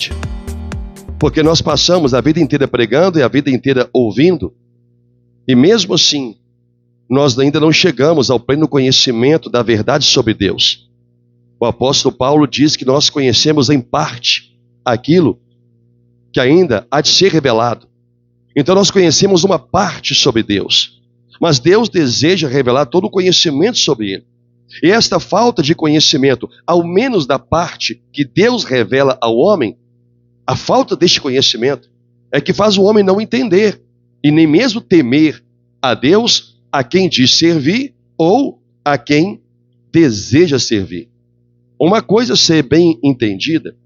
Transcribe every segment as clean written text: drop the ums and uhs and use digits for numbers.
misericórdia. Porque nós passamos a vida inteira pregando e a vida inteira ouvindo, e mesmo assim, nós ainda não chegamos ao pleno conhecimento da verdade sobre Deus. O apóstolo Paulo diz que nós conhecemos em parte aquilo que ainda há de ser revelado. Então nós conhecemos uma parte sobre Deus, mas Deus deseja revelar todo o conhecimento sobre Ele. E esta falta de conhecimento, ao menos da parte que Deus revela ao homem, a falta deste conhecimento é que faz o homem não entender e nem mesmo temer a Deus, a quem diz servir ou a quem deseja servir. Uma coisa a ser bem entendida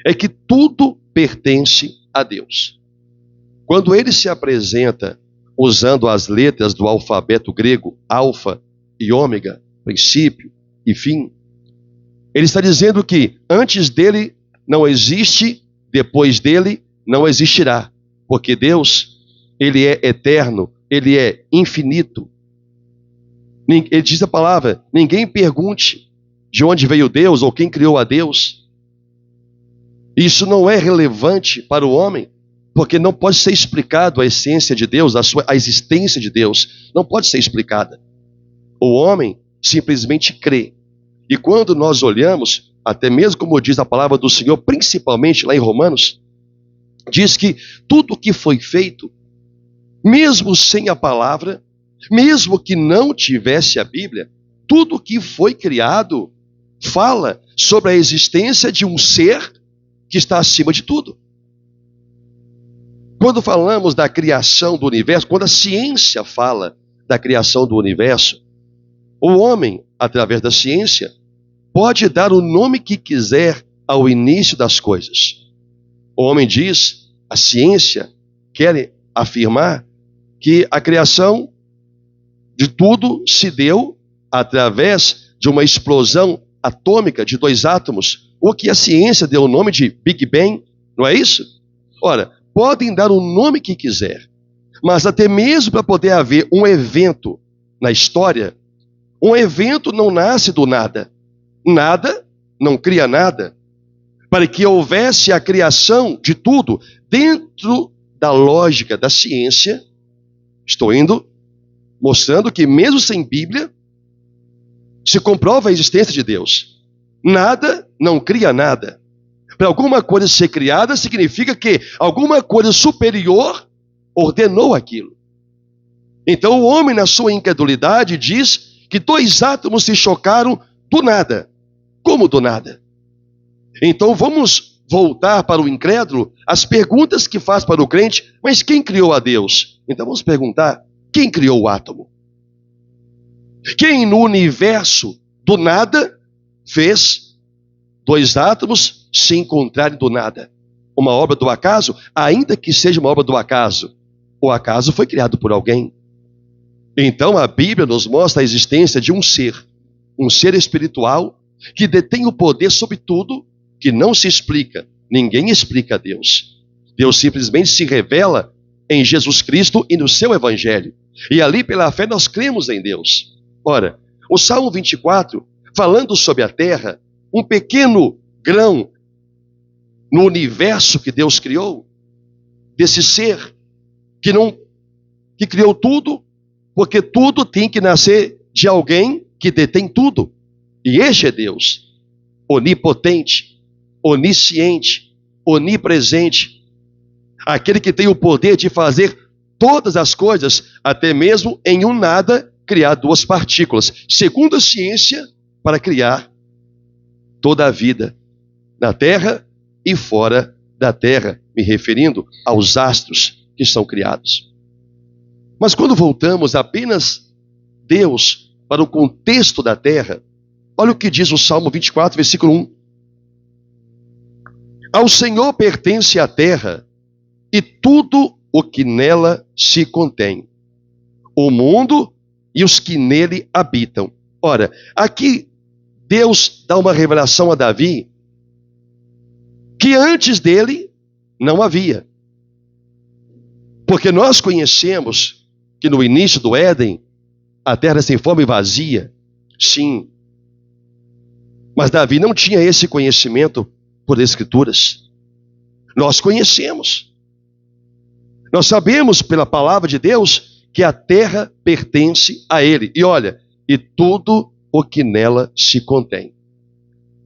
é que tudo pertence a Deus. Quando ele se apresenta usando as letras do alfabeto grego, alfa e ômega, princípio e fim, ele está dizendo que antes dele não existe, depois dele não existirá, porque Deus, ele é eterno, ele é infinito. Ele diz a palavra, ninguém pergunte de onde veio Deus ou quem criou a Deus. Isso não é relevante para o homem, porque não pode ser explicado a essência de Deus, a existência de Deus, não pode ser explicada. O homem simplesmente crê. E quando nós olhamos, até mesmo como diz a palavra do Senhor, principalmente lá em Romanos, diz que tudo que foi feito, mesmo sem a palavra, mesmo que não tivesse a Bíblia, tudo que foi criado fala sobre a existência de um ser que está acima de tudo. Quando falamos da criação do universo, quando a ciência fala da criação do universo, o homem, através da ciência, pode dar o nome que quiser ao início das coisas. O homem diz, a ciência quer afirmar que a criação de tudo se deu através de uma explosão atômica de dois átomos, o que a ciência deu o nome de Big Bang, não é isso? Ora, podem dar o nome que quiser, mas até mesmo para poder haver um evento na história, um evento não nasce do nada. Nada não cria nada. Para que houvesse a criação de tudo dentro da lógica da ciência, estou indo mostrando que mesmo sem Bíblia, se comprova a existência de Deus. Nada não cria nada. Para alguma coisa ser criada, significa que alguma coisa superior ordenou aquilo. Então o homem, na sua incredulidade, diz que dois átomos se chocaram do nada. Como do nada? Então vamos voltar para o incrédulo, as perguntas que faz para o crente, mas quem criou a Deus? Então vamos perguntar, quem criou o átomo? Quem no universo do nada fez dois átomos se encontrarem do nada? Uma obra do acaso? Ainda que seja uma obra do acaso, o acaso foi criado por alguém. Então a Bíblia nos mostra a existência de um ser espiritual que detém o poder sobre tudo, que não se explica. Ninguém explica a Deus. Deus simplesmente se revela em Jesus Cristo e no seu Evangelho. E ali pela fé nós cremos em Deus. Ora, o Salmo 24, falando sobre a terra, um pequeno grão no universo que Deus criou, desse ser que criou tudo, porque tudo tem que nascer de alguém que detém tudo. E este é Deus, onipotente, onisciente, onipresente, aquele que tem o poder de fazer todas as coisas, até mesmo em um nada, criar duas partículas, segundo a ciência, para criar toda a vida na terra e fora da terra, me referindo aos astros que são criados. Mas quando voltamos apenas Deus para o contexto da terra, olha o que diz o Salmo 24, versículo 1. Ao Senhor pertence a terra e tudo o que nela se contém, o mundo e os que nele habitam. Ora, aqui Deus dá uma revelação a Davi que antes dele não havia. Porque nós conhecemos que no início do Éden, a terra sem forma e vazia, sim. Mas Davi não tinha esse conhecimento por escrituras. Nós conhecemos. Nós sabemos pela palavra de Deus que a terra pertence a Ele. E olha, e tudo o que nela se contém.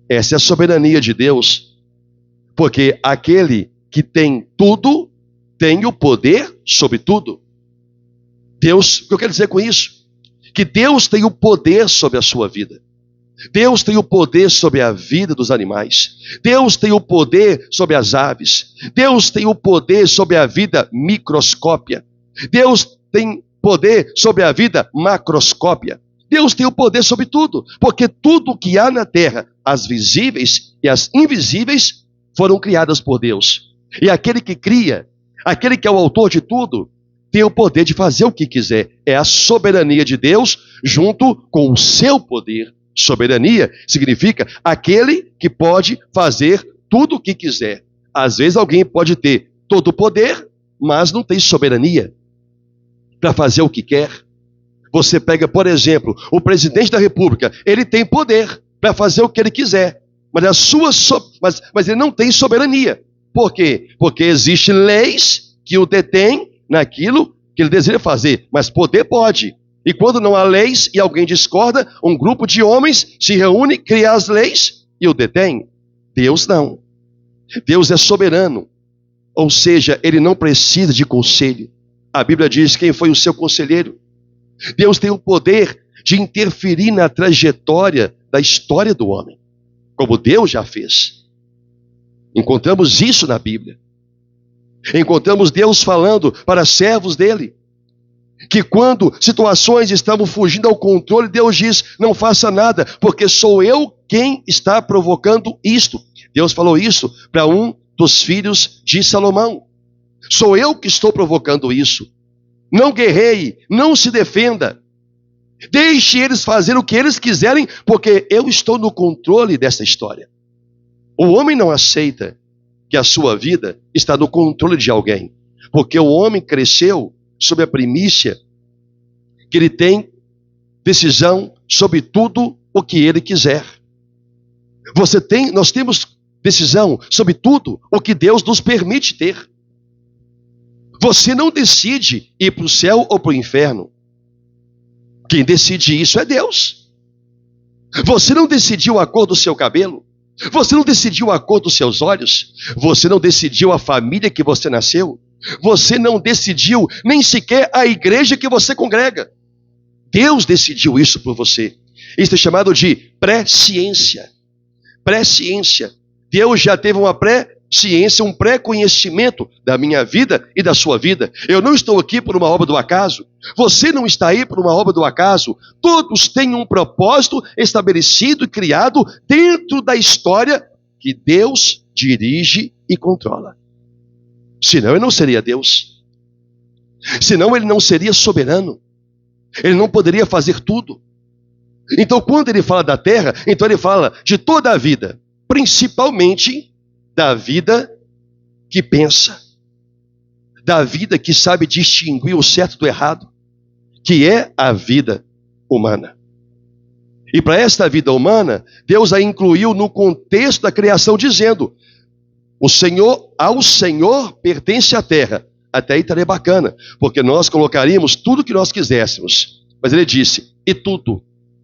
Essa é a soberania de Deus, porque aquele que tem tudo, tem o poder sobre tudo. Deus, o que eu quero dizer com isso? Que Deus tem o poder sobre a sua vida. Deus tem o poder sobre a vida dos animais. Deus tem o poder sobre as aves. Deus tem o poder sobre a vida microscópia. Deus tem poder sobre a vida macroscópia. Deus tem o poder sobre tudo, porque tudo que há na terra, as visíveis e as invisíveis, foram criadas por Deus. E aquele que cria, aquele que é o autor de tudo, tem o poder de fazer o que quiser. É a soberania de Deus junto com o seu poder. Soberania significa aquele que pode fazer tudo o que quiser. Às vezes alguém pode ter todo o poder, mas não tem soberania para fazer o que quer. Você pega, por exemplo, o presidente da República, ele tem poder para fazer o que ele quiser, mas ele não tem soberania. Por quê? Porque existem leis que o detêm naquilo que ele deseja fazer, mas poder pode. E quando não há leis e alguém discorda, um grupo de homens se reúne, cria as leis e o detém. Deus não. Deus é soberano, ou seja, ele não precisa de conselho. A Bíblia diz quem foi o seu conselheiro. Deus tem o poder de interferir na trajetória da história do homem, como Deus já fez. Encontramos isso na Bíblia. Encontramos Deus falando para servos dele, que quando situações estavam fugindo ao controle, Deus diz, não faça nada, porque sou eu quem está provocando isto. Deus falou isso para um dos filhos de Salomão. Sou eu que estou provocando isso. Não guerreie, não se defenda. Deixe eles fazer o que eles quiserem, porque eu estou no controle dessa história. O homem não aceita que a sua vida está no controle de alguém, porque o homem cresceu sob a primícia que ele tem decisão sobre tudo o que ele quiser. Nós temos decisão sobre tudo o que Deus nos permite ter. Você não decide ir para o céu ou para o inferno. Quem decide isso é Deus. Você não decidiu a cor do seu cabelo. Você não decidiu a cor dos seus olhos. Você não decidiu a família que você nasceu. Você não decidiu nem sequer a igreja que você congrega. Deus decidiu isso por você. Isso é chamado de presciência. Presciência. Deus já teve uma presciência, um pré-conhecimento da minha vida e da sua vida. Eu não estou aqui por uma obra do acaso. Você não está aí por uma obra do acaso. Todos têm um propósito estabelecido e criado dentro da história que Deus dirige e controla. Senão ele não seria Deus. Senão ele não seria soberano. Ele não poderia fazer tudo. Então quando ele fala da terra, então ele fala de toda a vida. Principalmente da vida que pensa. Da vida que sabe distinguir o certo do errado. Que é a vida humana. E para esta vida humana, Deus a incluiu no contexto da criação dizendo... Ao Senhor pertence a terra. Até aí estaria bacana, porque nós colocaríamos tudo o que nós quiséssemos. Mas ele disse, e tudo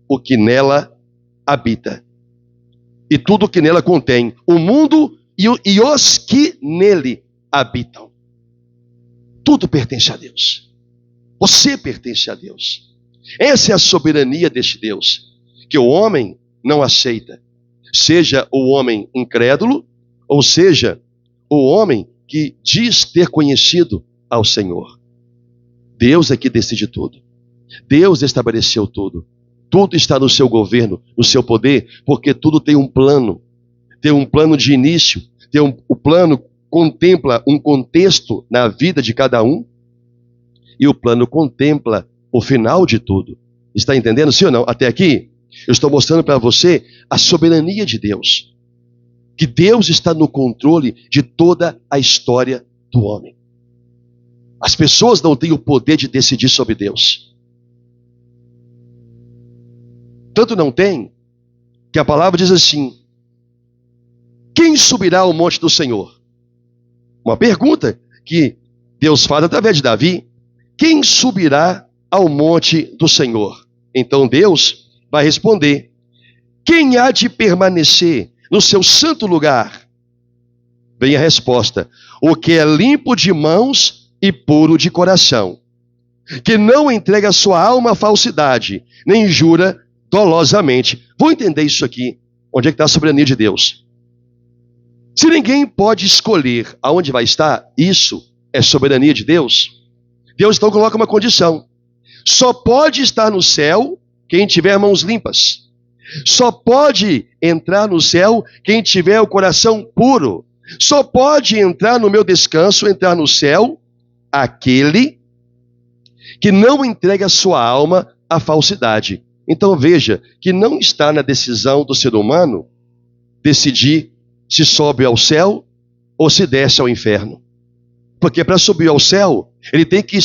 o que nela habita. E tudo o que nela contém. O mundo e os que nele habitam. Tudo pertence a Deus. Você pertence a Deus. Essa é a soberania deste Deus, que o homem não aceita. Seja o homem incrédulo, ou seja, o homem que diz ter conhecido ao Senhor. Deus é que decide tudo. Deus estabeleceu tudo. Tudo está no seu governo, no seu poder, porque tudo tem um plano. Tem um plano de início. O plano contempla um contexto na vida de cada um. E o plano contempla o final de tudo. Está entendendo, sim ou não? Até aqui, eu estou mostrando para você a soberania de Deus. Que Deus está no controle de toda a história do homem. As pessoas não têm o poder de decidir sobre Deus. Tanto não tem, que a palavra diz assim, quem subirá ao monte do Senhor? Uma pergunta que Deus faz através de Davi: quem subirá ao monte do Senhor? Então Deus vai responder: quem há de permanecer no seu santo lugar? Vem a resposta: o que é limpo de mãos e puro de coração, que não entrega sua alma à falsidade, nem jura dolosamente. Vou entender isso aqui. Onde é que está a soberania de Deus? Se ninguém pode escolher aonde vai estar, isso é soberania de Deus. Deus então coloca uma condição: só pode estar no céu quem tiver mãos limpas. Só pode entrar no céu quem tiver o coração puro. Só pode entrar no meu descanso, entrar no céu, aquele que não entrega a sua alma à falsidade. Então veja que não está na decisão do ser humano decidir se sobe ao céu ou se desce ao inferno. Porque para subir ao céu, ele tem que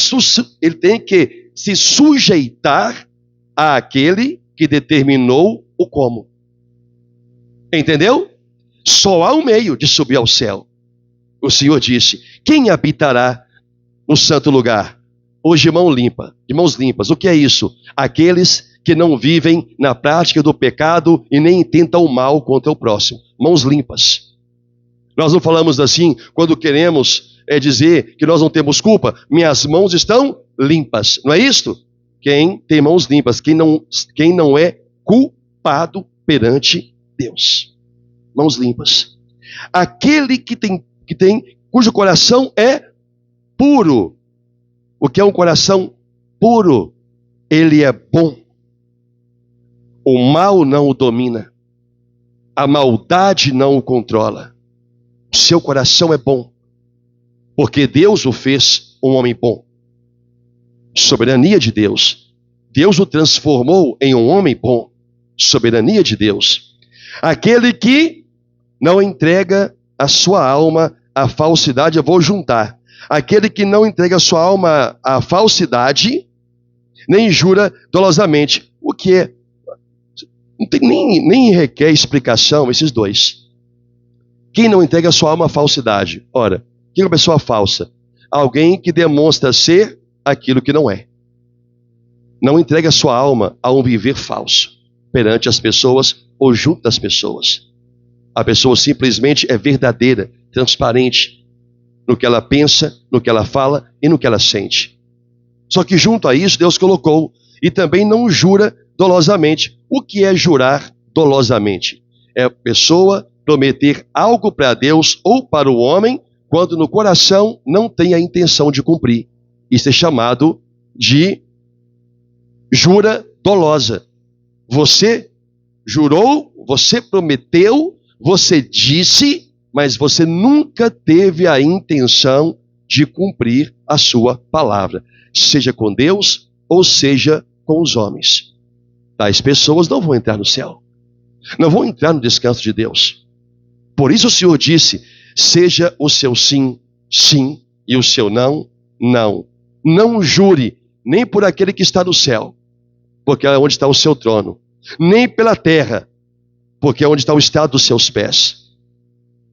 se sujeitar àquele que determinou o como. Entendeu? Só há um meio de subir ao céu. O Senhor disse: quem habitará no santo lugar? Os de mãos limpas. O que é isso? Aqueles que não vivem na prática do pecado e nem intentam o mal contra o próximo. Mãos limpas. Nós não falamos assim quando queremos dizer que nós não temos culpa. Minhas mãos estão limpas. Não é isto? Quem tem mãos limpas, quem não é culpado perante Deus. Mãos limpas. Aquele cujo coração é puro. O que é um coração puro? Ele é bom. O mal não o domina. A maldade não o controla. Seu coração é bom, porque Deus o fez um homem bom. Soberania de Deus. Deus o transformou em um homem bom. Soberania de Deus. Aquele que não entrega a sua alma à falsidade, eu vou juntar. Aquele que não entrega a sua alma à falsidade, nem jura dolosamente. O que é? Não tem, nem requer explicação esses dois. Quem não entrega a sua alma à falsidade? Ora, quem é uma pessoa falsa? Alguém que demonstra ser aquilo que não é. Não entrega a sua alma a um viver falso perante as pessoas ou junto das pessoas. A pessoa simplesmente é verdadeira, transparente no que ela pensa, no que ela fala e no que ela sente. Só que junto a isso Deus colocou: e também não jura dolosamente. O que é jurar dolosamente? É a pessoa prometer algo para Deus ou para o homem quando no coração não tem a intenção de cumprir. Isso é chamado de jura dolosa. Você jurou, você prometeu, você disse, mas você nunca teve a intenção de cumprir a sua palavra, seja com Deus ou seja com os homens. Tais pessoas não vão entrar no céu, não vão entrar no descanso de Deus. Por isso o Senhor disse: seja o seu sim, sim, e o seu não, não. Não jure nem por aquele que está no céu, porque é onde está o seu trono, nem pela terra, porque é onde está o estado dos seus pés.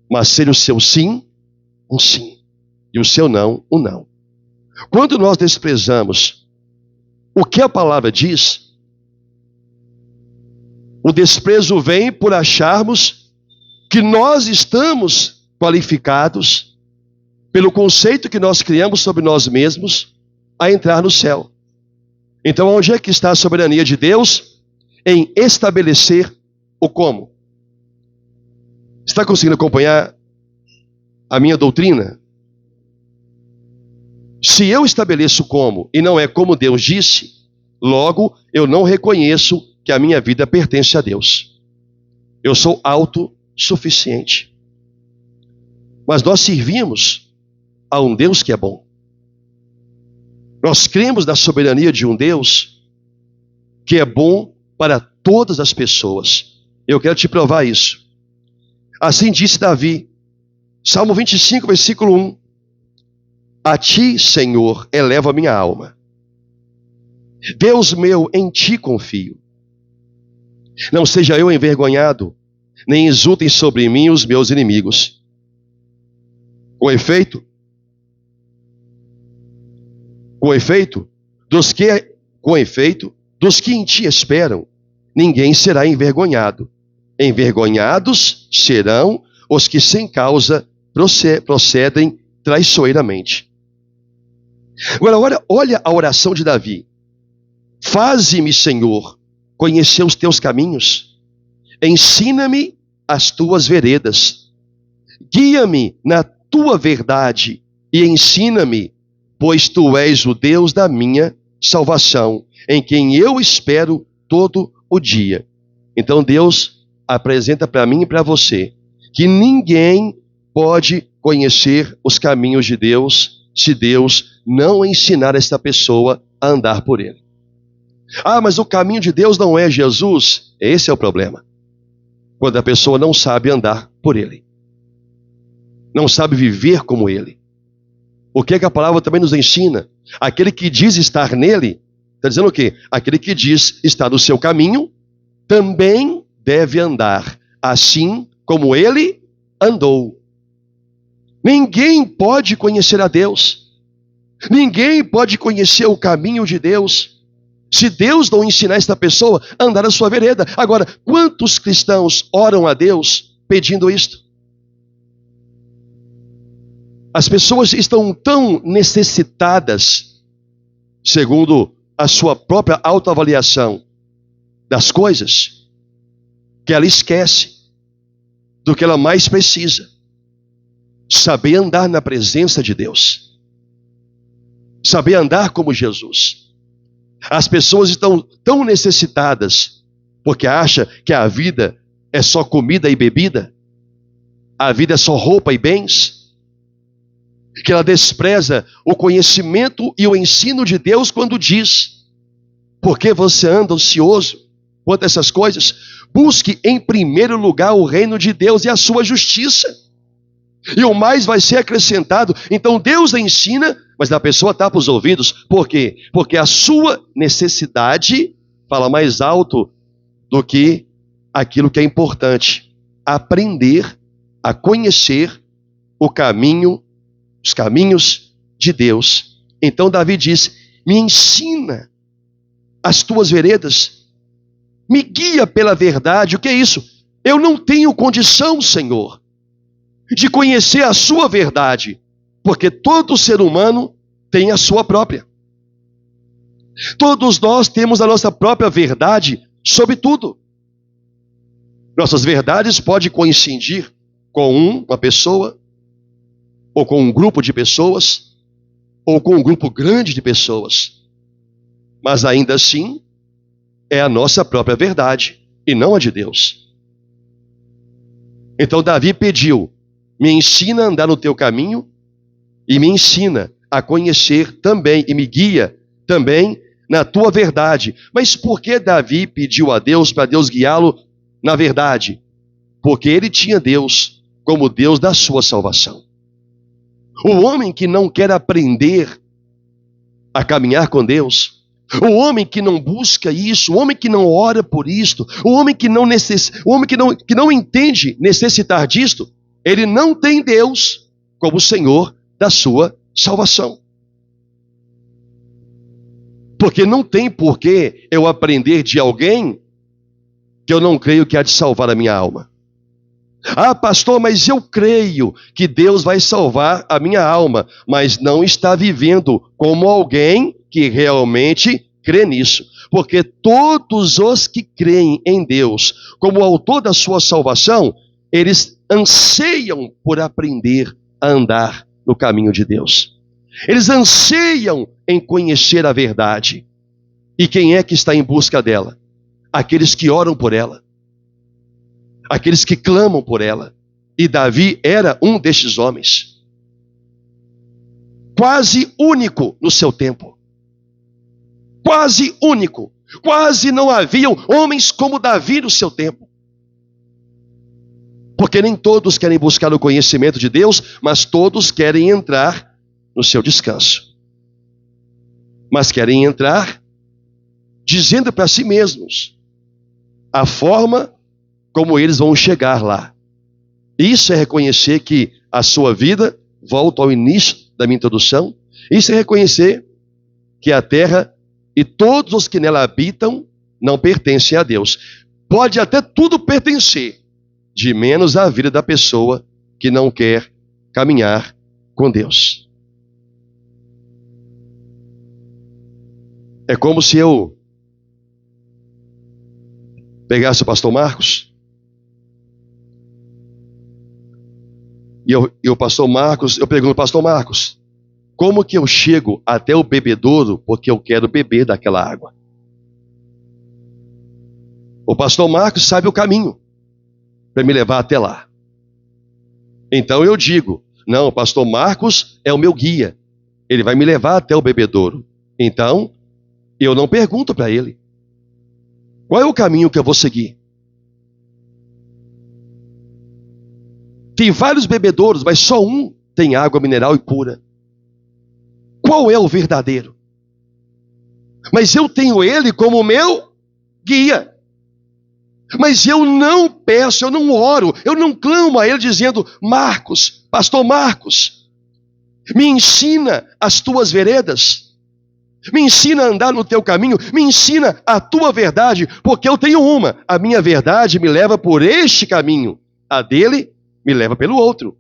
Mas seja o seu sim, um sim, e o seu não, um não. Quando nós desprezamos o que a palavra diz, o desprezo vem por acharmos que nós estamos qualificados, pelo conceito que nós criamos sobre nós mesmos, a entrar no céu. Então, onde é que está a soberania de Deus? Em estabelecer o como. Está conseguindo acompanhar a minha doutrina? Se eu estabeleço como e não é como Deus disse, logo eu não reconheço que a minha vida pertence a Deus. Eu sou autossuficiente. Mas nós servimos a um Deus que é bom. Nós cremos na soberania de um Deus que é bom para todas as pessoas. Eu quero te provar isso. Assim disse Davi, Salmo 25, versículo 1. A ti, Senhor, elevo a minha alma. Deus meu, em ti confio. Não seja eu envergonhado, nem exultem sobre mim os meus inimigos. Com efeito, dos que em ti esperam, ninguém será envergonhado. Envergonhados serão os que sem causa procedem traiçoeiramente. Agora, olha a oração de Davi. Faze-me, Senhor, conhecer os teus caminhos. Ensina-me as tuas veredas. Guia-me na tua verdade e ensina-me, pois tu és o Deus da minha salvação, em quem eu espero todo o dia. Então Deus apresenta para mim e para você que ninguém pode conhecer os caminhos de Deus se Deus não ensinar esta pessoa a andar por ele. Ah, mas o caminho de Deus não é Jesus? Esse é o problema. Quando a pessoa não sabe andar por ele. Não sabe viver como ele. O que é que a palavra também nos ensina? Aquele que diz estar nele, está dizendo o quê? Aquele que diz estar no seu caminho, também deve andar assim como ele andou. Ninguém pode conhecer a Deus. Ninguém pode conhecer o caminho de Deus se Deus não ensinar esta pessoa a andar a sua vereda. Agora, quantos cristãos oram a Deus pedindo isto? As pessoas estão tão necessitadas, segundo a sua própria autoavaliação das coisas, que ela esquece do que ela mais precisa: saber andar na presença de Deus, saber andar como Jesus. As pessoas estão tão necessitadas porque acham que a vida é só comida e bebida, a vida é só roupa e bens, que ela despreza o conhecimento e o ensino de Deus quando diz: por que você anda ansioso quanto a essas coisas? Busque em primeiro lugar o reino de Deus e a sua justiça, e o mais vai ser acrescentado. Então Deus ensina, mas a pessoa tapa os ouvidos. Por quê? Porque a sua necessidade fala mais alto do que aquilo que é importante: aprender a conhecer o caminho, os caminhos de Deus. Então Davi diz: me ensina as tuas veredas, me guia pela verdade. O que é isso? Eu não tenho condição, Senhor, de conhecer a sua verdade, porque todo ser humano tem a sua própria. Todos nós temos a nossa própria verdade sobre tudo. Nossas verdades podem coincidir com uma pessoa, ou com um grupo de pessoas, ou com um grupo grande de pessoas, mas ainda assim é a nossa própria verdade e não a de Deus. Então Davi pediu: me ensina a andar no teu caminho e me ensina a conhecer também e me guia também na tua verdade. Mas por que Davi pediu a Deus para Deus guiá-lo na verdade? Porque ele tinha Deus como Deus da sua salvação. O homem que não quer aprender a caminhar com Deus, o homem que não busca isso, o homem que não ora por isto, o homem que não entende necessitar disto, ele não tem Deus como Senhor da sua salvação. Porque não tem por que eu aprender de alguém que eu não creio que há de salvar a minha alma. Ah, pastor, mas eu creio que Deus vai salvar a minha alma, mas não está vivendo como alguém que realmente crê nisso. Porque todos os que creem em Deus como autor da sua salvação, eles anseiam por aprender a andar no caminho de Deus. Eles anseiam em conhecer a verdade. E quem é que está em busca dela? Aqueles que oram por ela. Aqueles que clamam por ela. E Davi era um destes homens. Quase único no seu tempo. Quase único. Quase não haviam homens como Davi no seu tempo. Porque nem todos querem buscar o conhecimento de Deus, mas todos querem entrar no seu descanso. Mas querem entrar dizendo para si mesmos a forma como eles vão chegar lá. Isso é reconhecer que a sua vida volto ao início da minha introdução, isso é reconhecer que a terra e todos os que nela habitam não pertencem a Deus. Pode até tudo pertencer, de menos a vida da pessoa que não quer caminhar com Deus. É como se eu pegasse o pastor Marcos e o pastor Marcos, eu pergunto, pastor Marcos, como que eu chego até o bebedouro porque eu quero beber daquela água? O pastor Marcos sabe o caminho para me levar até lá. Então eu digo, não, o pastor Marcos é o meu guia, ele vai me levar até o bebedouro. Então, eu não pergunto para ele, qual é o caminho que eu vou seguir? Tem vários bebedouros, mas só um tem água mineral e pura. Qual é o verdadeiro? Mas eu tenho ele como meu guia. Mas eu não peço, eu não oro, eu não clamo a ele dizendo, Marcos, pastor Marcos, me ensina as tuas veredas, me ensina a andar no teu caminho, me ensina a tua verdade, porque eu tenho uma, a minha verdade me leva por este caminho, a dele me leva pelo outro.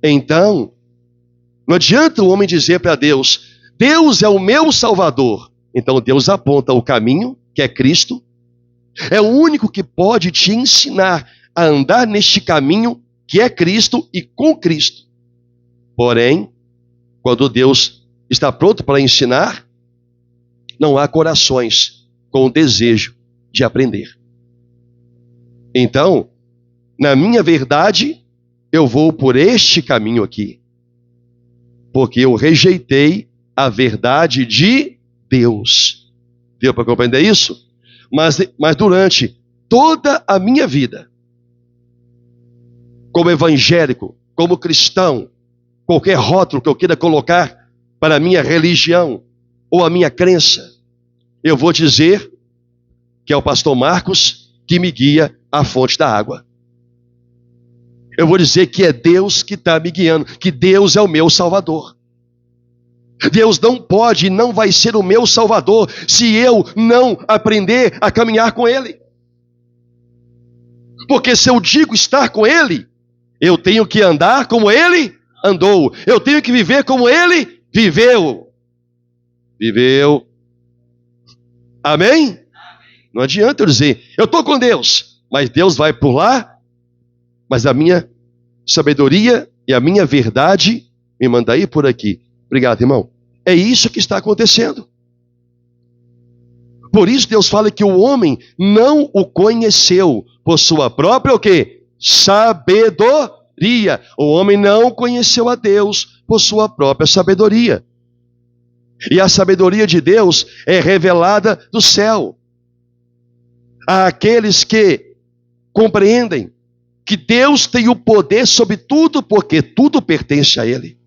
Então, não adianta o homem dizer para Deus, Deus é o meu Salvador. Então Deus aponta o caminho, que é Cristo, é o único que pode te ensinar a andar neste caminho que é Cristo e com Cristo. Porém, quando Deus está pronto para ensinar, não há corações com o desejo de aprender. Então, na minha verdade, eu vou por este caminho aqui, porque eu rejeitei a verdade de Deus. Deu para compreender isso? Mas durante toda a minha vida, como evangélico, como cristão, qualquer rótulo que eu queira colocar para a minha religião ou a minha crença, eu vou dizer que é o pastor Marcos que me guia à fonte da água. Eu vou dizer que é Deus que está me guiando, que Deus é o meu Salvador. Deus não pode e não vai ser o meu Salvador se eu não aprender a caminhar com Ele. Porque se eu digo estar com Ele, eu tenho que andar como Ele andou. Eu tenho que viver como Ele viveu. Viveu. Amém? Não adianta eu dizer, eu estou com Deus, mas Deus vai por lá, mas a minha sabedoria e a minha verdade me manda ir por aqui. Obrigado, irmão. É isso que está acontecendo. Por isso Deus fala que o homem não o conheceu por sua própria o quê? Sabedoria. O homem não conheceu a Deus por sua própria sabedoria. E a sabedoria de Deus é revelada do céu. Àqueles que compreendem que Deus tem o poder sobre tudo, porque tudo pertence a Ele.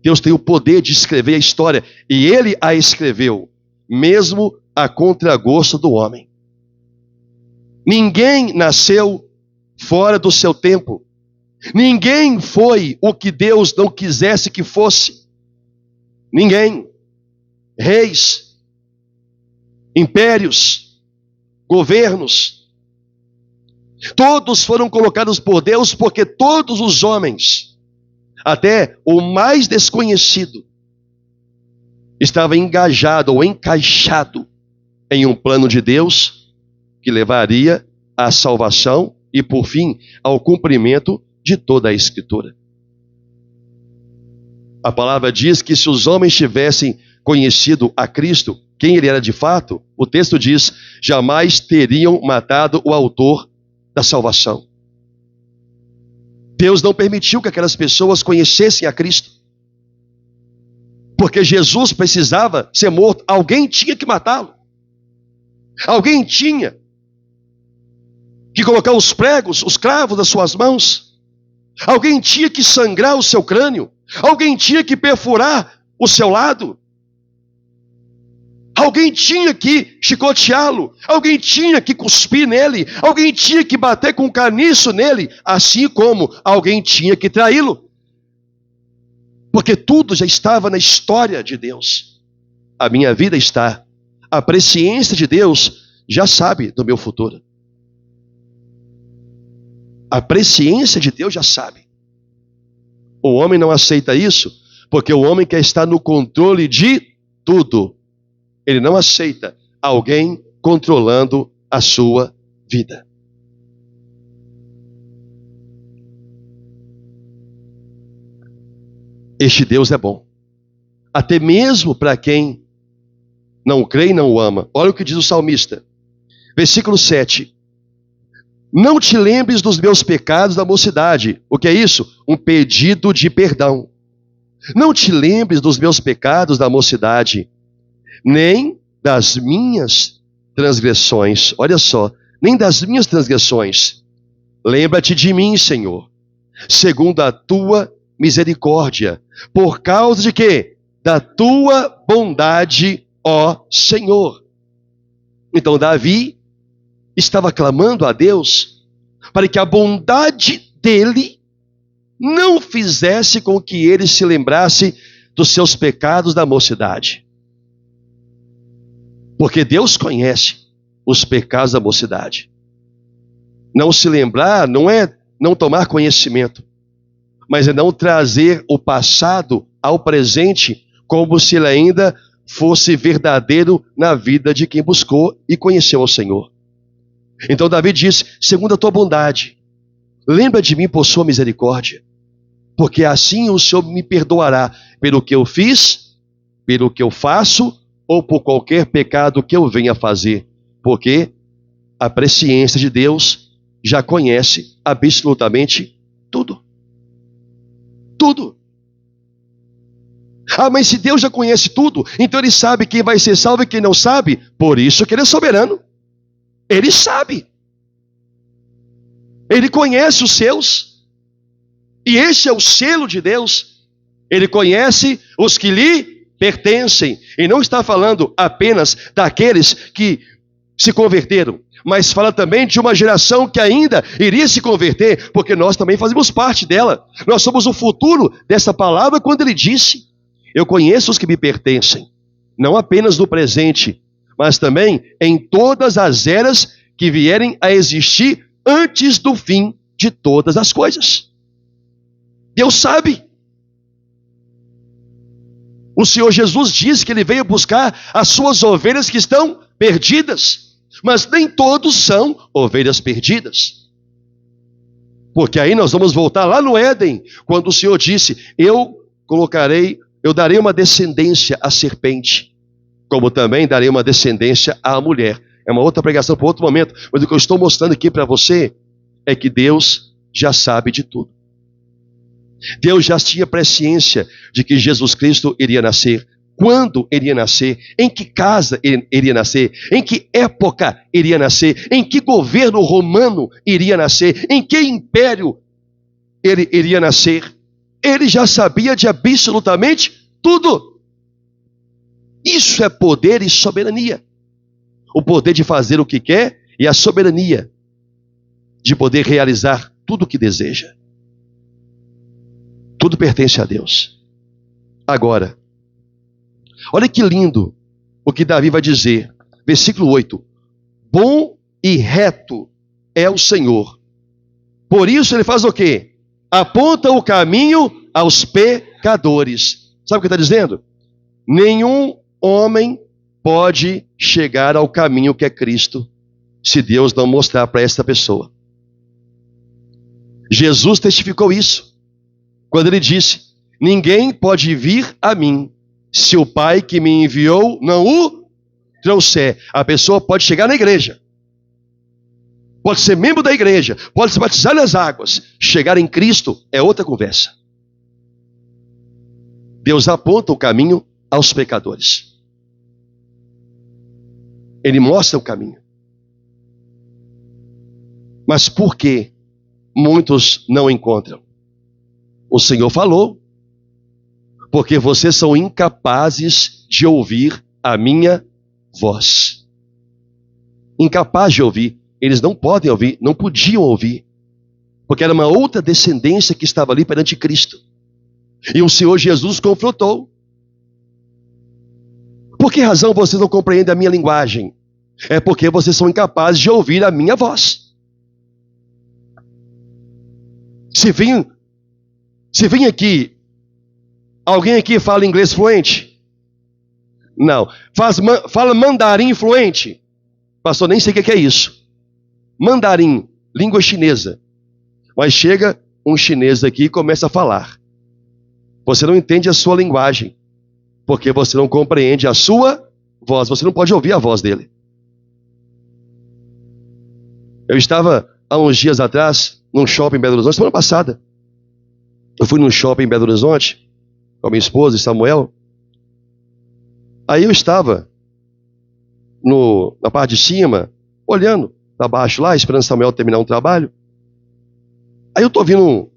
Deus tem o poder de escrever a história, e Ele a escreveu, mesmo a contragosto do homem. Ninguém nasceu fora do seu tempo. Ninguém foi o que Deus não quisesse que fosse. Ninguém. Reis, impérios, governos, todos foram colocados por Deus, porque todos os homens, até o mais desconhecido, estava engajado ou encaixado em um plano de Deus que levaria à salvação e, por fim, ao cumprimento de toda a Escritura. A palavra diz que se os homens tivessem conhecido a Cristo, quem ele era de fato, o texto diz, jamais teriam matado o autor da salvação. Deus não permitiu que aquelas pessoas conhecessem a Cristo. Porque Jesus precisava ser morto. Alguém tinha que matá-lo. Alguém tinha que colocar os pregos, os cravos das suas mãos. Alguém tinha que sangrar o seu crânio. Alguém tinha que perfurar o seu lado. Alguém tinha que chicoteá-lo, alguém tinha que cuspir nele, alguém tinha que bater com caniço nele, assim como alguém tinha que traí-lo. Porque tudo já estava na história de Deus. A minha vida está. A presciência de Deus já sabe do meu futuro. A presciência de Deus já sabe. O homem não aceita isso porque o homem quer estar no controle de tudo. Ele não aceita alguém controlando a sua vida. Este Deus é bom. Até mesmo para quem não crê e não o ama. Olha o que diz o salmista. Versículo 7. Não te lembres dos meus pecados da mocidade. O que é isso? Um pedido de perdão. Não te lembres dos meus pecados da mocidade, nem das minhas transgressões. Olha só, nem das minhas transgressões. Lembra-te de mim, Senhor, segundo a tua misericórdia. Por causa de quê? Da tua bondade, ó Senhor. Então Davi estava clamando a Deus para que a bondade dele não fizesse com que ele se lembrasse dos seus pecados da mocidade. Porque Deus conhece os pecados da mocidade. Não se lembrar não é não tomar conhecimento, mas é não trazer o passado ao presente como se ele ainda fosse verdadeiro na vida de quem buscou e conheceu ao Senhor. Então Davi diz, segundo a tua bondade, lembra de mim por sua misericórdia, porque assim o Senhor me perdoará pelo que eu fiz, pelo que eu faço, ou por qualquer pecado que eu venha fazer, porque a presciência de Deus já conhece absolutamente tudo. Tudo. Ah, mas se Deus já conhece tudo, então Ele sabe quem vai ser salvo e quem não sabe, por isso que Ele é soberano. Ele sabe. Ele conhece os seus. E este é o selo de Deus. Ele conhece os que lhe pertencem. E não está falando apenas daqueles que se converteram, mas fala também de uma geração que ainda iria se converter, porque nós também fazemos parte dela. Nós somos o futuro dessa palavra quando ele disse, eu conheço os que me pertencem, não apenas no presente, mas também em todas as eras que vierem a existir antes do fim de todas as coisas. Deus sabe. O Senhor Jesus diz que Ele veio buscar as suas ovelhas que estão perdidas, mas nem todos são ovelhas perdidas. Porque aí nós vamos voltar lá no Éden, quando o Senhor disse, eu darei uma descendência à serpente, como também darei uma descendência à mulher. É uma outra pregação para outro momento, mas o que eu estou mostrando aqui para você é que Deus já sabe de tudo. Deus já tinha presciência de que Jesus Cristo iria nascer, quando iria nascer, em que casa iria nascer, em que época iria nascer, em que governo romano iria nascer, em que império ele iria nascer. Ele já sabia de absolutamente tudo. Isso é poder e soberania. O poder de fazer o que quer e a soberania de poder realizar tudo o que deseja. Tudo pertence a Deus. Agora, olha que lindo o que Davi vai dizer. Versículo 8. Bom e reto é o Senhor. Por isso ele faz o quê? Aponta o caminho aos pecadores. Sabe o que está dizendo? Nenhum homem pode chegar ao caminho que é Cristo se Deus não mostrar para esta pessoa. Jesus testificou isso quando ele disse, ninguém pode vir a mim se o Pai que me enviou não o trouxer. A pessoa pode chegar na igreja, pode ser membro da igreja, pode se batizar nas águas, chegar em Cristo é outra conversa. Deus aponta o caminho aos pecadores. Ele mostra o caminho. Mas por que muitos não encontram? O Senhor falou, porque vocês são incapazes de ouvir a minha voz. Incapazes de ouvir. Eles não podem ouvir, não podiam ouvir, porque era uma outra descendência que estava ali perante Cristo. E o Senhor Jesus confrontou. Por que razão vocês não compreendem a minha linguagem? É porque vocês são incapazes de ouvir a minha voz. Se vem aqui, alguém aqui fala inglês fluente? Não. Fala mandarim fluente? Pastor, nem sei o que é isso. Mandarim, língua chinesa. Mas chega um chinês aqui e começa a falar. Você não entende a sua linguagem, porque você não compreende a sua voz. Você não pode ouvir a voz dele. Eu estava, há uns dias atrás, num shopping em Belo Horizonte, semana passada. Eu fui num shopping em Belo Horizonte, com a minha esposa e Samuel. Aí eu estava na parte de cima, olhando para baixo lá, esperando Samuel terminar um trabalho. Aí eu estou ouvindo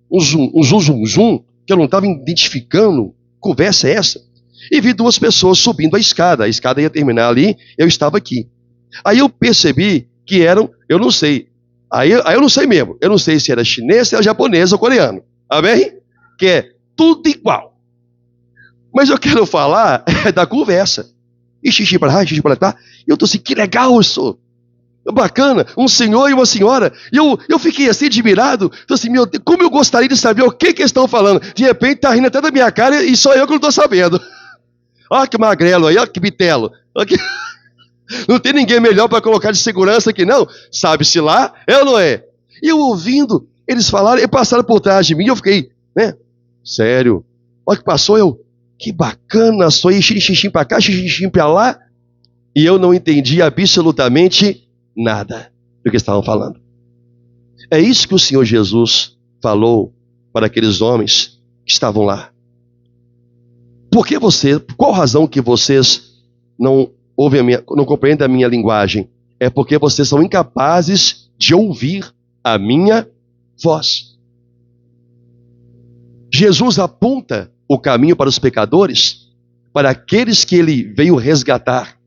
um zum, que eu não estava identificando, conversa é essa? E vi duas pessoas subindo a escada ia terminar ali, eu estava aqui. Aí eu percebi que eram, eu não sei, aí eu não sei mesmo, eu não sei se era chinês, se era japonês ou coreano, amém? Que é tudo igual. Mas eu quero falar da conversa. E xixi para lá, xixi para lá, e eu estou assim, que legal isso, bacana, um senhor e uma senhora, e eu fiquei assim admirado, tô assim, meu Deus, como eu gostaria de saber o que eles estão falando. De repente está rindo até da minha cara e só eu que não estou sabendo. Olha que magrelo aí, olha que bitelo. Não tem ninguém melhor para colocar de segurança aqui não, sabe-se lá, é ou não é? E eu ouvindo, eles falaram, e passaram por trás de mim, eu fiquei, né, sério, olha que passou, eu, que bacana, só ir xixi para cá, xixi para lá, e eu não entendi absolutamente nada do que estavam falando. É isso que o Senhor Jesus falou para aqueles homens que estavam lá. Por qual razão que vocês não compreendem a minha linguagem? É porque vocês são incapazes de ouvir a minha voz. Jesus aponta o caminho para os pecadores, para aqueles que ele veio resgatar,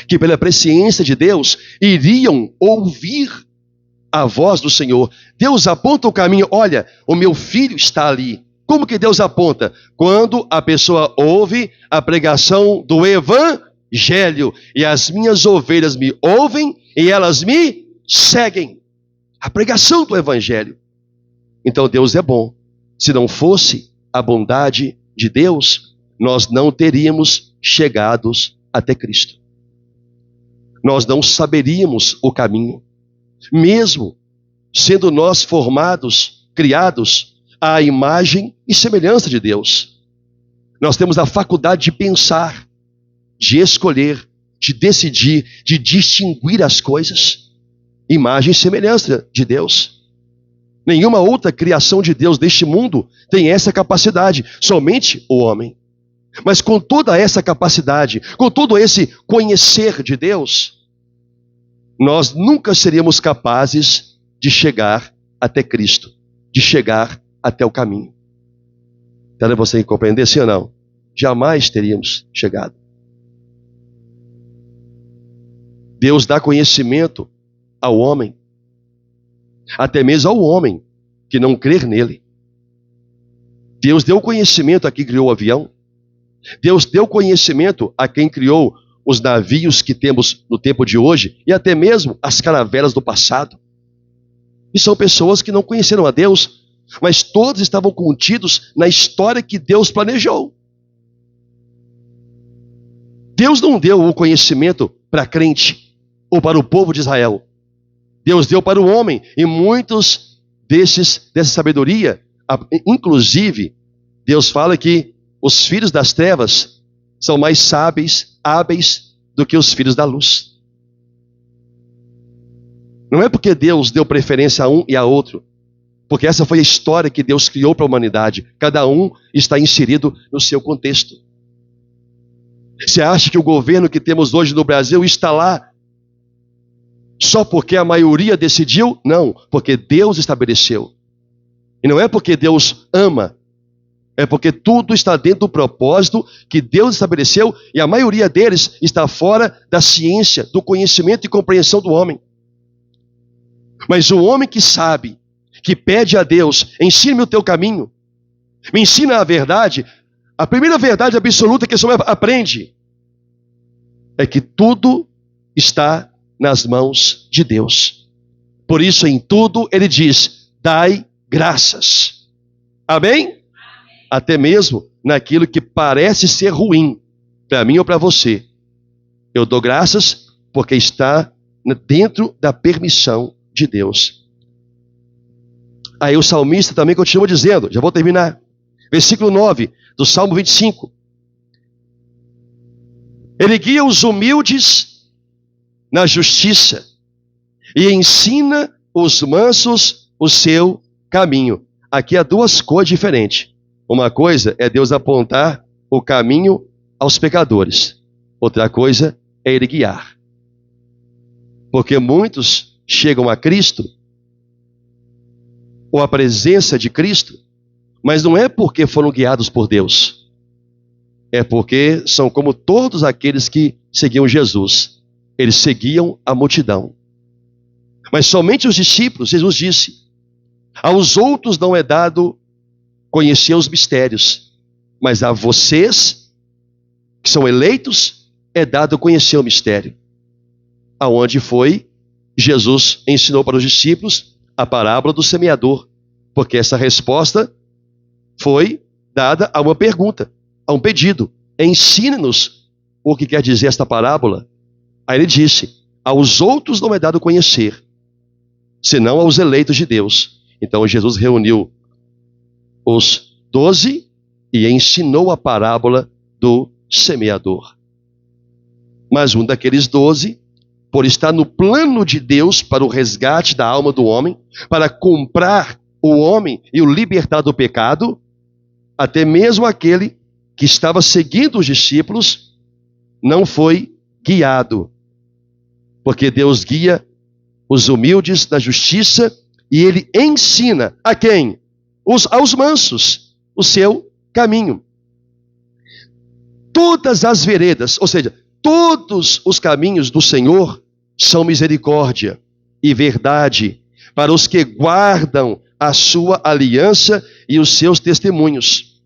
que pela presciência de Deus iriam ouvir a voz do Senhor. Deus aponta o caminho, olha, o meu filho está ali. Como que Deus aponta? Quando a pessoa ouve a pregação do Evangelho, e as minhas ovelhas me ouvem e elas me seguem. A pregação do Evangelho. Então Deus é bom. Se não fosse a bondade de Deus, nós não teríamos chegados até Cristo. Nós não saberíamos o caminho. Mesmo sendo nós formados, criados à imagem e semelhança de Deus. Nós temos a faculdade de pensar, de escolher, de decidir, de distinguir as coisas. Imagem e semelhança de Deus. Nenhuma outra criação de Deus deste mundo tem essa capacidade, somente o homem. Mas com toda essa capacidade, com todo esse conhecer de Deus, nós nunca seríamos capazes de chegar até Cristo, de chegar até o caminho. Para você compreender, sim ou não? Jamais teríamos chegado. Deus dá conhecimento ao homem, até mesmo ao homem que não crer nele. Deus deu conhecimento a quem criou o avião. Deus deu conhecimento a quem criou os navios que temos no tempo de hoje e até mesmo as caravelas do passado. E são pessoas que não conheceram a Deus, mas todos estavam contidos na história que Deus planejou. Deus não deu o conhecimento para crente ou para o povo de Israel. Deus deu para o homem, e muitos dessa sabedoria, inclusive, Deus fala que os filhos das trevas são mais hábeis do que os filhos da luz. Não é porque Deus deu preferência a um e a outro, porque essa foi a história que Deus criou para a humanidade. Cada um está inserido no seu contexto. Você acha que o governo que temos hoje no Brasil está lá só porque a maioria decidiu? Não, porque Deus estabeleceu. E não é porque Deus ama, é porque tudo está dentro do propósito que Deus estabeleceu, e a maioria deles está fora da ciência, do conhecimento e compreensão do homem. Mas o homem que sabe, que pede a Deus, ensine-me o teu caminho, Me ensina a verdade. A primeira verdade absoluta que esse homem aprende é que tudo está nas mãos de Deus. Por isso, em tudo, ele diz: dai graças. Amém? Até mesmo naquilo que parece ser ruim, para mim ou para você. Eu dou graças porque está dentro da permissão de Deus. Aí o salmista também continua dizendo, já vou terminar. Versículo 9 do Salmo 25. Ele guia os humildes na justiça e ensina os mansos o seu caminho. Aqui há duas coisas diferentes. Uma coisa é Deus apontar o caminho aos pecadores. Outra coisa é Ele guiar. Porque muitos chegam a Cristo, ou à presença de Cristo, mas não é porque foram guiados por Deus. É porque são como todos aqueles que seguiam Jesus. Eles seguiam a multidão. Mas somente os discípulos, Jesus disse, aos outros não é dado conhecer os mistérios, mas a vocês, que são eleitos, é dado conhecer o mistério. Aonde foi, Jesus ensinou para os discípulos a parábola do semeador, porque essa resposta foi dada a uma pergunta, a um pedido. Ensine-nos o que quer dizer esta parábola. Aí ele disse, aos outros não é dado conhecer, senão aos eleitos de Deus. Então Jesus reuniu os 12 e ensinou a parábola do semeador. Mas um daqueles 12, por estar no plano de Deus para o resgate da alma do homem, para comprar o homem e o libertar do pecado, até mesmo aquele que estava seguindo os discípulos, não foi guiado. Porque Deus guia os humildes na justiça e Ele ensina a quem? Aos mansos, o seu caminho. Todas as veredas, ou seja, todos os caminhos do Senhor são misericórdia e verdade para os que guardam a sua aliança e os seus testemunhos.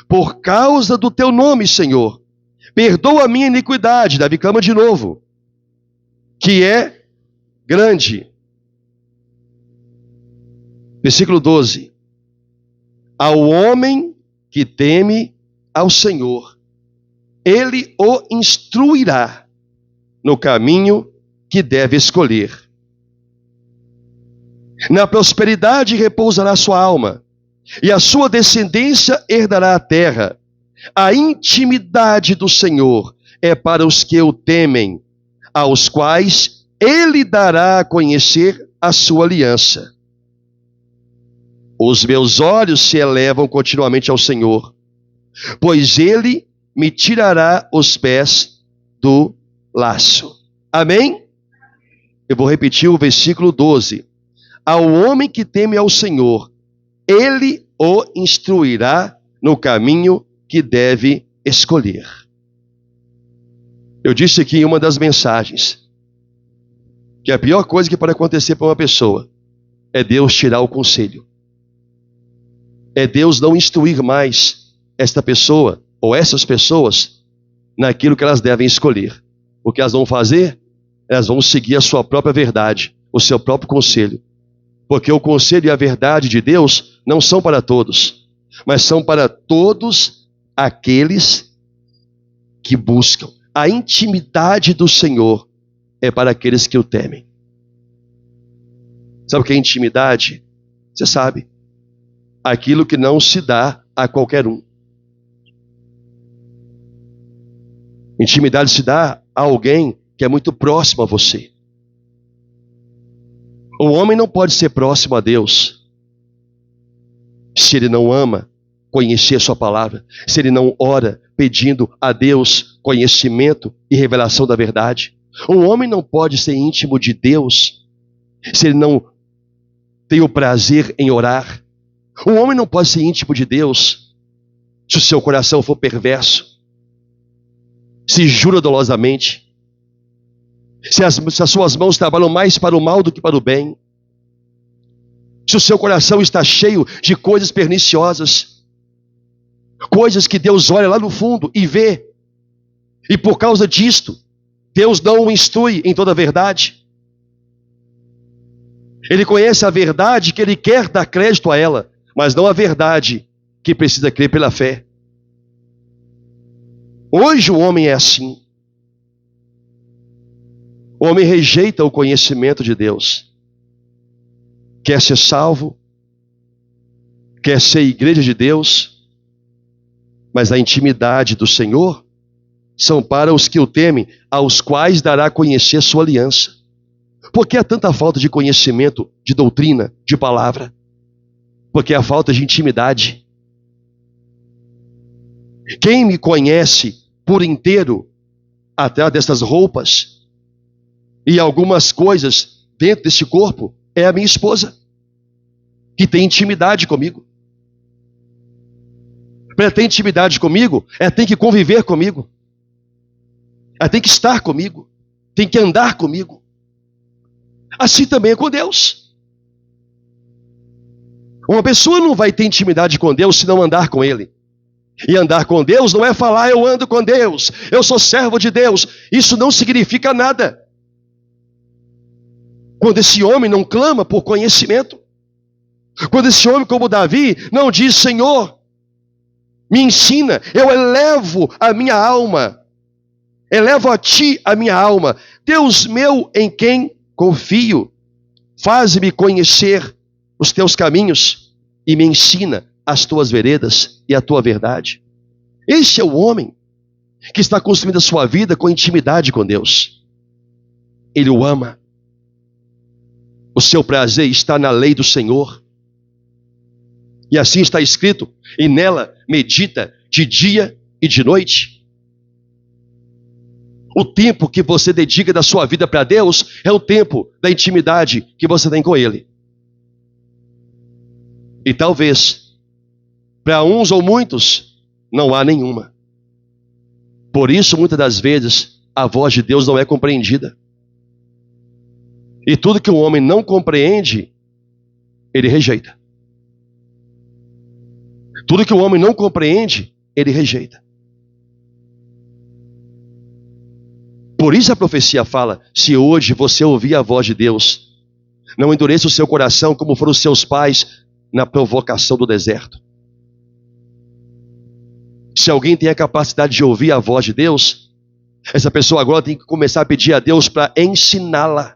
Por causa do teu nome, Senhor, perdoa a minha iniquidade, Davi clama de novo, que é grande. Versículo 12. Ao homem que teme ao Senhor, Ele o instruirá no caminho que deve escolher. Na prosperidade repousará sua alma, e a sua descendência herdará a terra. A intimidade do Senhor é para os que o temem, aos quais Ele dará a conhecer a sua aliança. Os meus olhos se elevam continuamente ao Senhor, pois Ele me tirará os pés do laço. Amém? Eu vou repetir o versículo 12. Ao homem que teme ao Senhor, Ele o instruirá no caminho que deve escolher. Eu disse aqui em uma das mensagens que a pior coisa que pode acontecer para uma pessoa é Deus tirar o conselho. É Deus não instruir mais esta pessoa ou essas pessoas naquilo que elas devem escolher. O que elas vão fazer? Elas vão seguir a sua própria verdade, o seu próprio conselho. Porque o conselho e a verdade de Deus não são para todos, mas são para todos aqueles que buscam. A intimidade do Senhor é para aqueles que o temem. Sabe o que é intimidade? Você sabe. Aquilo que não se dá a qualquer um. Intimidade se dá a alguém que é muito próximo a você. O homem não pode ser próximo a Deus se ele não ama conhecer a sua palavra, se ele não ora pedindo a Deus conhecimento e revelação da verdade. Um homem não pode ser íntimo de Deus se ele não tem o prazer em orar. Um homem não pode ser íntimo de Deus se o seu coração for perverso, se jura dolosamente, se as suas mãos trabalham mais para o mal do que para o bem, se o seu coração está cheio de coisas perniciosas. Coisas que Deus olha lá no fundo e vê. E por causa disto, Deus não o instrui em toda a verdade. Ele conhece a verdade que ele quer dar crédito a ela, mas não a verdade que precisa crer pela fé. Hoje o homem é assim. O homem rejeita o conhecimento de Deus. Quer ser salvo, quer ser igreja de Deus, mas a intimidade do Senhor são para os que o temem, aos quais dará a conhecer sua aliança. Por que há tanta falta de conhecimento, de doutrina, de palavra? Porque há falta de intimidade. Quem me conhece por inteiro, atrás dessas roupas e algumas coisas dentro desse corpo, é a minha esposa, que tem intimidade comigo. Para ter intimidade comigo, ela tem que conviver comigo. Ela tem que estar comigo. Tem que andar comigo. Assim também é com Deus. Uma pessoa não vai ter intimidade com Deus se não andar com Ele. E andar com Deus não é falar, eu ando com Deus, eu sou servo de Deus. Isso não significa nada. Quando esse homem não clama por conhecimento, quando esse homem, como Davi, não diz, Senhor, me ensina, eu elevo a minha alma, elevo a Ti a minha alma. Deus meu, em quem confio, faz-me conhecer os Teus caminhos e me ensina as Tuas veredas e a Tua verdade. Esse é o homem que está construindo a sua vida com intimidade com Deus. Ele o ama. O seu prazer está na lei do Senhor. E assim está escrito, e nela medita de dia e de noite. O tempo que você dedica da sua vida para Deus é o tempo da intimidade que você tem com Ele. E talvez, para uns ou muitos, não há nenhuma. Por isso, muitas das vezes, a voz de Deus não é compreendida. E tudo que o homem não compreende, ele rejeita. Tudo que o homem não compreende, ele rejeita. Por isso a profecia fala, se hoje você ouvir a voz de Deus, não endureça o seu coração como foram os seus pais na provocação do deserto. Se alguém tem a capacidade de ouvir a voz de Deus, essa pessoa agora tem que começar a pedir a Deus para ensiná-la.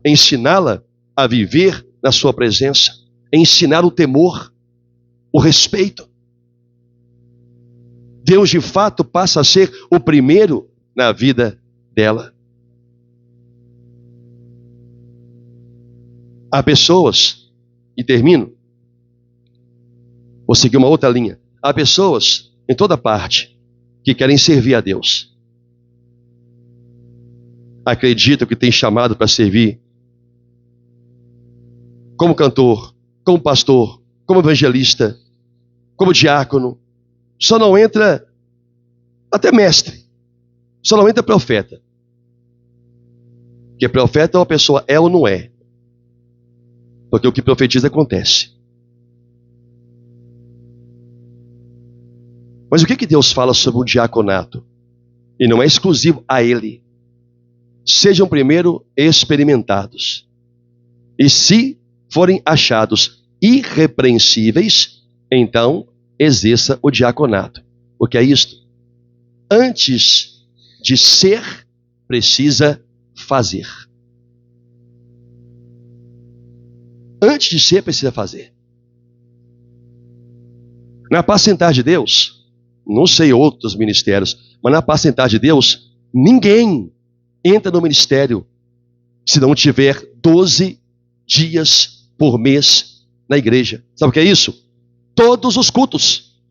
Ensiná-la a viver na sua presença, ensinar o temor, o respeito. Deus de fato passa a ser o primeiro na vida dela. Há pessoas, e termino, vou seguir uma outra linha. Há pessoas em toda parte que querem servir a Deus. Acreditam que tem chamado para servir como cantor, como pastor, como evangelista, como diácono. Só não entra até mestre. Só não entra profeta. Porque profeta uma pessoa é ou não é. Porque o que profetiza acontece. Mas o que Deus fala sobre o diaconato? E não é exclusivo a ele. Sejam primeiro experimentados. E se forem achados irrepreensíveis, então exerça o diaconato. O que é isto? Antes de ser, precisa fazer. Antes de ser, precisa fazer. Na apacentar de Deus, não sei outros ministérios, mas na apacentar de Deus, ninguém entra no ministério se não tiver 12 dias por mês na igreja. Sabe o que é isso? Todos os cultos,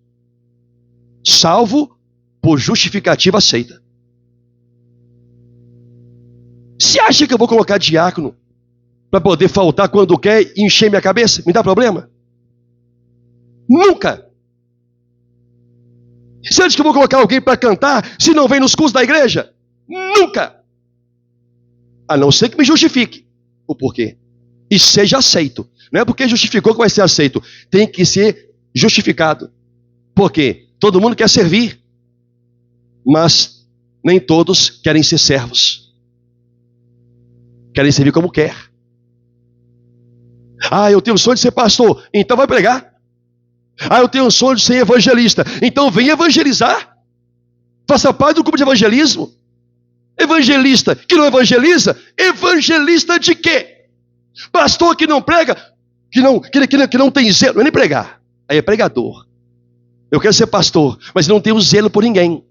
salvo por justificativa aceita. Você acha que eu vou colocar diácono para poder faltar quando quer e encher minha cabeça? Me dá problema? Nunca! Você acha que eu vou colocar alguém para cantar se não vem nos cultos da igreja? Nunca! A não ser que me justifique o porquê. e seja aceito. Não é porque justificou que vai ser aceito. Tem que ser justificado. Por quê? Todo mundo quer servir, mas nem todos querem ser servos. Querem servir como quer. Ah, eu tenho o sonho de ser pastor, então vai pregar. Ah, eu tenho o sonho de ser evangelista, então vem evangelizar. Faça parte do grupo de evangelismo. Evangelista que não evangeliza, evangelista de quê? Pastor que não prega, que não tem zelo, não é nem pregar, aí é pregador. Eu quero ser pastor, mas não tenho zelo por ninguém.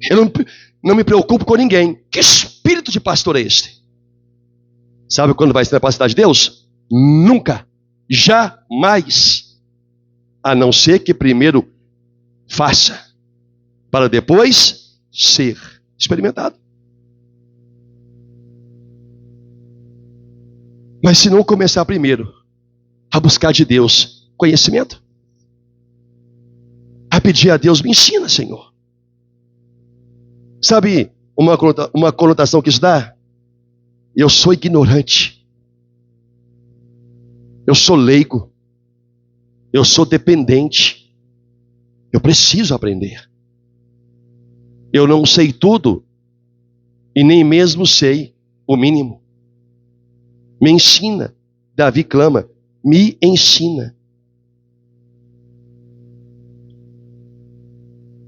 Eu não me preocupo com ninguém. Que espírito de pastor é este? Sabe quando vai ser na pacidade de Deus? Nunca, jamais. A não ser que primeiro faça, para depois ser experimentado. Mas se não começar primeiro a buscar de Deus conhecimento, a pedir a Deus, me ensina, Senhor. Sabe uma conotação que isso dá? Eu sou ignorante. Eu sou leigo. Eu sou dependente. Eu preciso aprender. Eu não sei tudo e nem mesmo sei o mínimo. Me ensina. Davi clama, me ensina.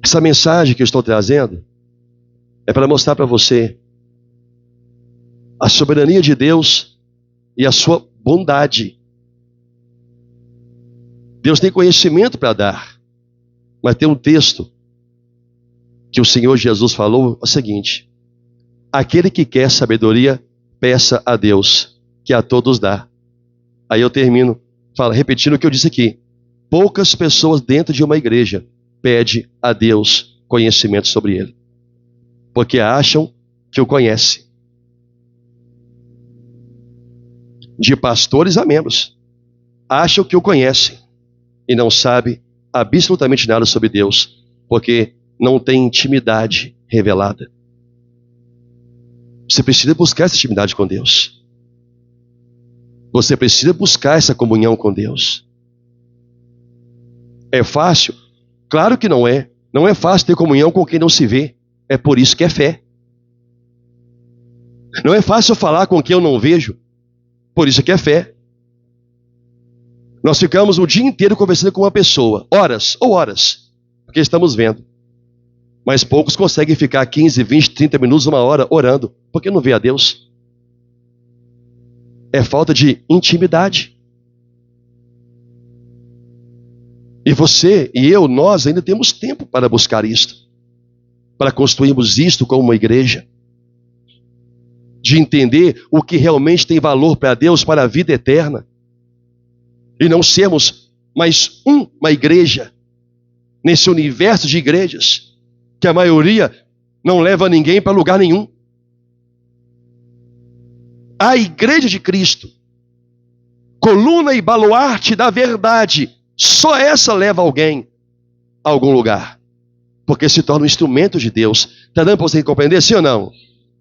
Essa mensagem que eu estou trazendo é para mostrar para você a soberania de Deus e a sua bondade. Deus tem conhecimento para dar, mas tem um texto que o Senhor Jesus falou o seguinte: aquele que quer sabedoria, peça a Deus, que a todos dá. Aí eu termino repetindo o que eu disse aqui. Poucas pessoas dentro de uma igreja pedem a Deus conhecimento sobre ele, porque acham que o conhece. De pastores a membros, acham que o conhecem e não sabem absolutamente nada sobre Deus, porque não tem intimidade revelada. Você precisa buscar essa intimidade com Deus. Você precisa buscar essa comunhão com Deus. É fácil? Claro que não é. Não é fácil ter comunhão com quem não se vê. É por isso que é fé. Não é fácil falar com quem eu não vejo. Por isso que é fé. Nós ficamos o dia inteiro conversando com uma pessoa, horas ou horas, porque estamos vendo. Mas poucos conseguem ficar 15, 20, 30 minutos, uma hora orando, porque não vê a Deus. É falta de intimidade. E você e eu, nós ainda temos tempo para buscar isto, para construirmos isto como uma igreja, de entender o que realmente tem valor para Deus, para a vida eterna, e não sermos mais uma igreja nesse universo de igrejas que a maioria não leva ninguém para lugar nenhum. A igreja de Cristo, coluna e baluarte da verdade, só essa leva alguém a algum lugar, porque se torna um instrumento de Deus. Está dando para você compreender, sim ou não?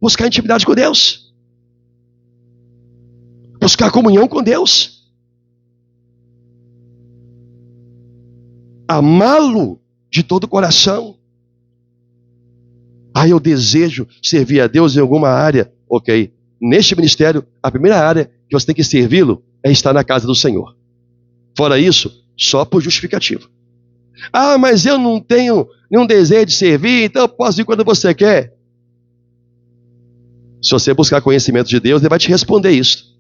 Buscar intimidade com Deus, buscar comunhão com Deus, amá-lo de todo o coração. Eu desejo servir a Deus em alguma área. Ok, neste ministério, a primeira área que você tem que servi-lo é estar na casa do Senhor. Fora isso, só por justificativo. Mas eu não tenho nenhum desejo de servir, então eu posso ir quando você quer. Se você buscar conhecimento de Deus, Ele vai te responder isso.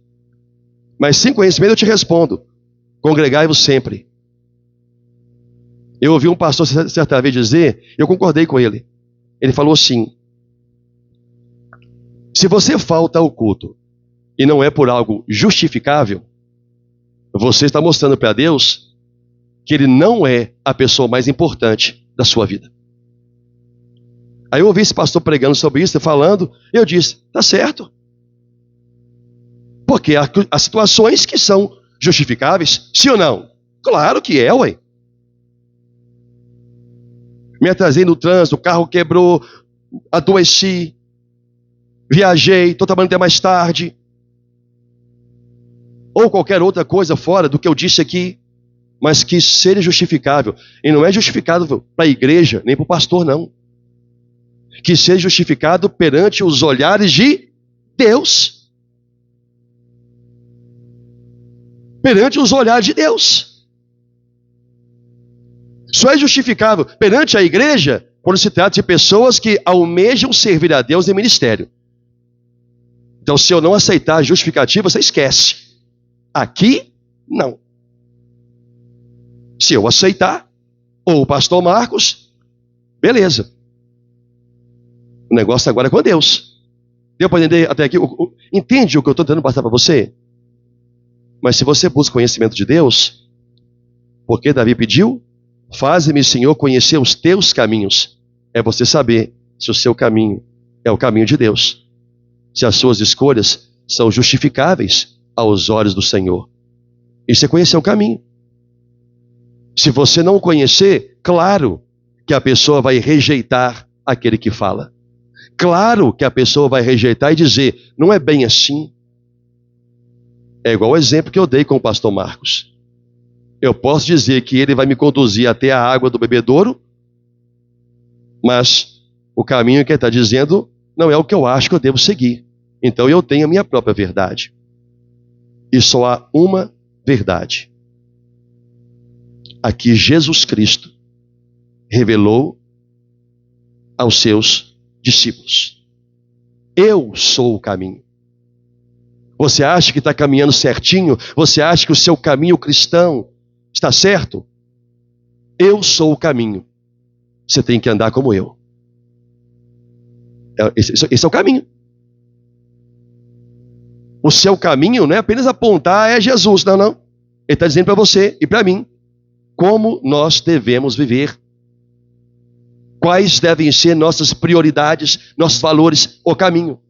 Mas sem conhecimento eu te respondo: congregai-vos sempre. Eu ouvi um pastor certa vez dizer, eu concordei com ele. Ele falou assim: se você falta ao culto e não é por algo justificável, você está mostrando para Deus que Ele não é a pessoa mais importante da sua vida. Aí eu ouvi esse pastor pregando sobre isso, falando, e eu disse: tá certo. Porque há situações que são justificáveis, sim ou não? Claro que é, ué. Me atrasei no trânsito, o carro quebrou, adoeci, viajei, estou trabalhando até mais tarde. ou qualquer outra coisa fora do que eu disse aqui, mas que seja justificável. E não é justificado para a igreja, nem para o pastor, não. Que seja justificado perante os olhares de Deus. Perante os olhares de Deus. Só é justificável perante a igreja quando se trata de pessoas que almejam servir a Deus em ministério. Então, se eu não aceitar a justificativa, você esquece. Aqui, não. Se eu aceitar, ou o pastor Marcos, beleza. O negócio agora é com Deus. Deu para entender até aqui? Entende o que eu estou tentando passar para você? Mas se você busca conhecimento de Deus, porque Davi pediu, faze-me, Senhor, conhecer os teus caminhos. É você saber se o seu caminho é o caminho de Deus. Se as suas escolhas são justificáveis aos olhos do Senhor. Isso é conhecer o caminho. Se você não conhecer, claro que a pessoa vai rejeitar aquele que fala. Claro que a pessoa vai rejeitar e dizer, não é bem assim. É igual o exemplo que eu dei com o pastor Marcos. Eu posso dizer que ele vai me conduzir até a água do bebedouro, mas o caminho que ele está dizendo não é o que eu acho que eu devo seguir. Então eu tenho a minha própria verdade. E só há uma verdade. A que Jesus Cristo revelou aos seus discípulos. Eu sou o caminho. Você acha que está caminhando certinho? Você acha que o seu caminho cristão está certo? Eu sou o caminho. Você tem que andar como eu. Esse é o caminho. O seu caminho não é apenas apontar é Jesus, não. Ele está dizendo para você e para mim como nós devemos viver. Quais devem ser nossas prioridades, nossos valores, o caminho.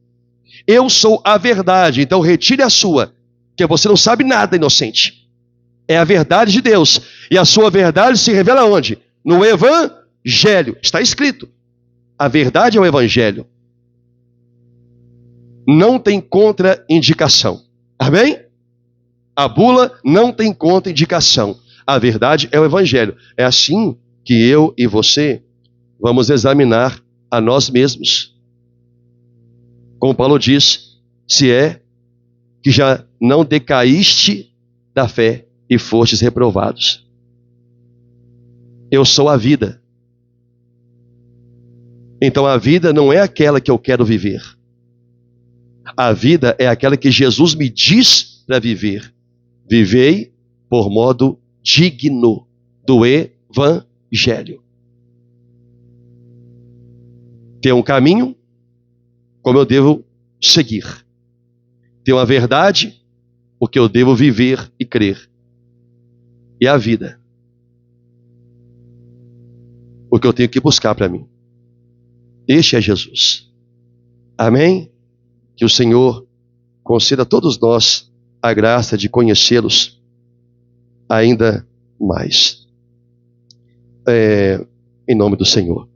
Eu sou a verdade, então retire a sua, que você não sabe nada, inocente. É a verdade de Deus. E a sua verdade se revela onde? No Evangelho. Está escrito. A verdade é o Evangelho. Não tem contraindicação. Amém? A bula não tem contraindicação. A verdade é o Evangelho. É assim que eu e você vamos examinar a nós mesmos. Como Paulo diz, se é que já não decaíste da fé e fostes reprovados. Eu sou a vida. Então a vida não é aquela que eu quero viver. A vida é aquela que Jesus me diz para viver. Vivei por modo digno do Evangelho. Tem um caminho como eu devo seguir. Tem uma verdade o que eu devo viver e crer. E a vida. O que eu tenho que buscar para mim. Este é Jesus. Amém? Que o Senhor conceda a todos nós a graça de conhecê-los ainda mais. Em nome do Senhor.